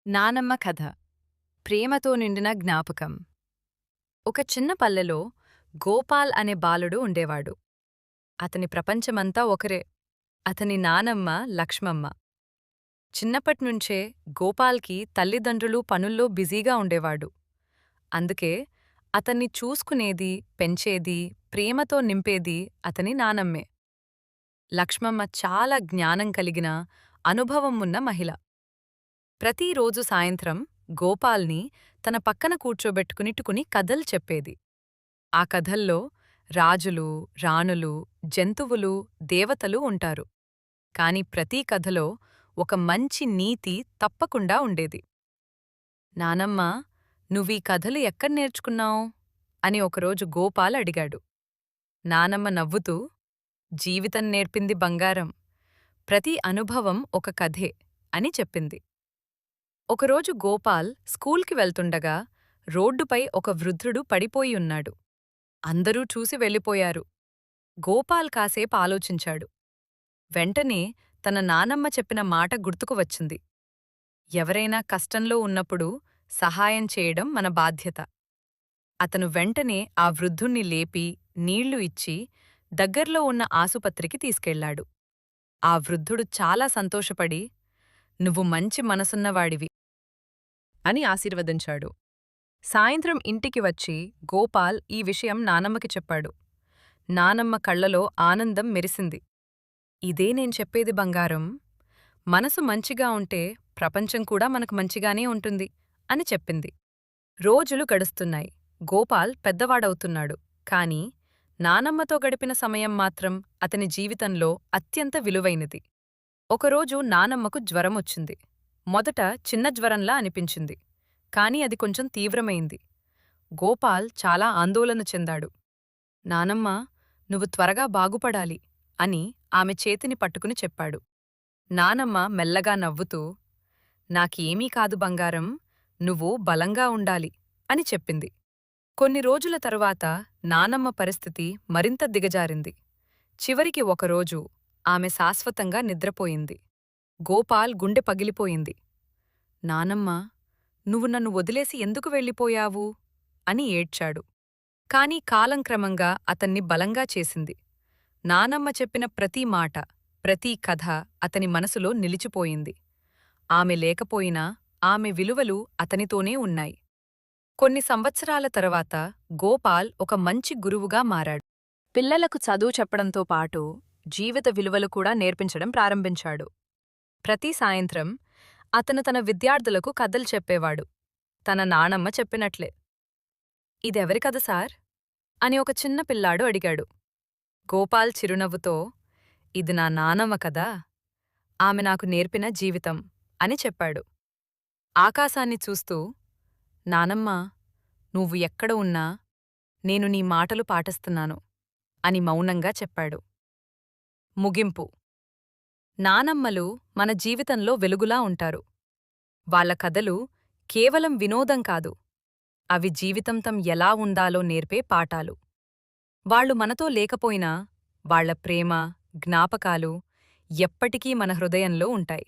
నానమ్మ కథ ప్రేమతో నిండిన జ్ఞాపకం. ఒక చిన్న పల్లెలో గోపాల్ అనే బాలుడు ఉండేవాడు. అతని ప్రపంచమంతా ఒకరే, అతని నానమ్మ లక్ష్మమ్మ. చిన్నప్పట్నుంచే గోపాల్కి తల్లిదండ్రులు పనుల్లో బిజీగా ఉండేవాడు. అందుకే అతన్ని చూసుకునేది, పెంచేది, ప్రేమతో నింపేది అతని నానమ్మే. లక్ష్మమ్మ చాలా జ్ఞానం కలిగిన, అనుభవం ఉన్న మహిళ. ప్రతిరోజు సాయంత్రం గోపాల్ని తన పక్కన కూర్చోబెట్టుకుని కథలు చెప్పేది. ఆ కథల్లో రాజులు, రాణులు, జంతువులు, దేవతలు ఉంటారు. కాని ప్రతీ కథలో ఒక మంచి నీతి తప్పకుండా ఉండేది. నానమ్మా, నువ్వీ కథలు ఎక్కడ నేర్చుకున్నావ్? అని ఒకరోజు గోపాల్ అడిగాడు. నానమ్మ నవ్వుతూ, జీవితం నేర్పింది బంగారం. ప్రతి అనుభవం ఒక కథే అని చెప్పింది. ఒకరోజు గోపాల్ స్కూల్కి వెళ్తుండగా రోడ్డుపై ఒక వృద్ధుడు పడిపోయి ఉన్నాడు. అందరూ చూసి వెళ్ళిపోయారు. గోపాల్ కాసేపు ఆలోచించాడు. వెంటనే తన నానమ్మ చెప్పిన మాట గుర్తుకు వచ్చింది. ఎవరైనా కష్టంలో ఉన్నప్పుడు సహాయం చేయడం మన బాధ్యత. అతను వెంటనే ఆ వృద్ధుణ్ణి లేపి, నీళ్లు ఇచ్చి దగ్గర్లో ఉన్న ఆసుపత్రికి తీసుకెళ్లాడు. ఆ వృద్ధుడు చాలా సంతోషపడి, నువ్వు మంచి మనసున్నవాడివి అని ఆశీర్వదించాడు. సాయంత్రం ఇంటికి వచ్చి గోపాల్ ఈ విషయం నానమ్మకి చెప్పాడు. నానమ్మ కళ్లలో ఆనందం మెరిసింది. ఇదే నేను చెప్పేది బంగారం. మనసు మంచిగా ఉంటే ప్రపంచం కూడా మనకు మంచిగానే ఉంటుంది అని చెప్పింది. రోజులు గడుస్తున్నాయి. గోపాల్ పెద్దవాడవుతున్నాడు. కాని నానమ్మతో గడిపిన సమయం మాత్రం అతని జీవితంలో అత్యంత విలువైనది. ఒకరోజు నానమ్మకు జ్వరమొచ్చింది. మొదట చిన్న జ్వరంలా అనిపించింది. కాని అది కొంచెం తీవ్రమైంది. గోపాల్ చాలా ఆందోళన చెందాడు. నానమ్మా, నువ్వు త్వరగా బాగుపడాలి అని ఆమె చేతిని పట్టుకుని చెప్పాడు. నానమ్మ మెల్లగా నవ్వుతూ, నాకేమీ కాదు బంగారం, నువ్వు బలంగా ఉండాలి అని చెప్పింది. కొన్ని రోజుల తరువాత నానమ్మ పరిస్థితి మరింత దిగజారింది. చివరికి ఒకరోజు ఆమె శాశ్వతంగా నిద్రపోయింది. గోపాల్ గుండె పగిలిపోయింది. నానమ్మా, నువ్వు నన్ను వదిలేసి ఎందుకు వెళ్ళిపోయావు అని ఏడ్చాడు. కాని కాలం క్రమంగా అతన్ని బలంగా చేసింది. నానమ్మ చెప్పిన ప్రతి మాట, ప్రతీ కథ అతని మనసులో నిలిచిపోయింది. ఆమె లేకపోయినా ఆమె విలువలు అతనితోనే ఉన్నాయి. కొన్ని సంవత్సరాల తరువాత గోపాల్ ఒక మంచి గురువుగా మారాడు. పిల్లలకు చదువు చెప్పడంతో పాటు జీవిత విలువలు కూడా నేర్పించడం ప్రారంభించాడు. ప్రతి సాయంత్రం అతను తన విద్యార్థులకు కథలు చెప్పేవాడు, తన నానమ్మ చెప్పినట్లే. ఇదెవరి కథ సార్ అని ఒక చిన్న పిల్లాడు అడిగాడు. గోపాల్ చిరునవ్వుతో, ఇది నా నానమ్మ కదా, ఆమె నాకు నేర్పిన జీవితం అని చెప్పాడు. ఆకాశాన్ని చూస్తూ, నానమ్మా, నువ్వు ఎక్కడ ఉన్నా నేను నీ మాటలు పాటిస్తున్నాను అని మౌనంగా చెప్పాడు. ముగింపు. నానమ్మలు మన జీవితంలో వెలుగులా ఉంటారు. వాళ్ళ కథలు కేవలం వినోదం కాదు, అవి జీవితంతం ఎలా ఉండాలో నేర్పే పాఠాలు. వాళ్ళు మనతో లేకపోయినా వాళ్ల ప్రేమ, జ్ఞాపకాలు ఎప్పటికీ మన హృదయంలో ఉంటాయి.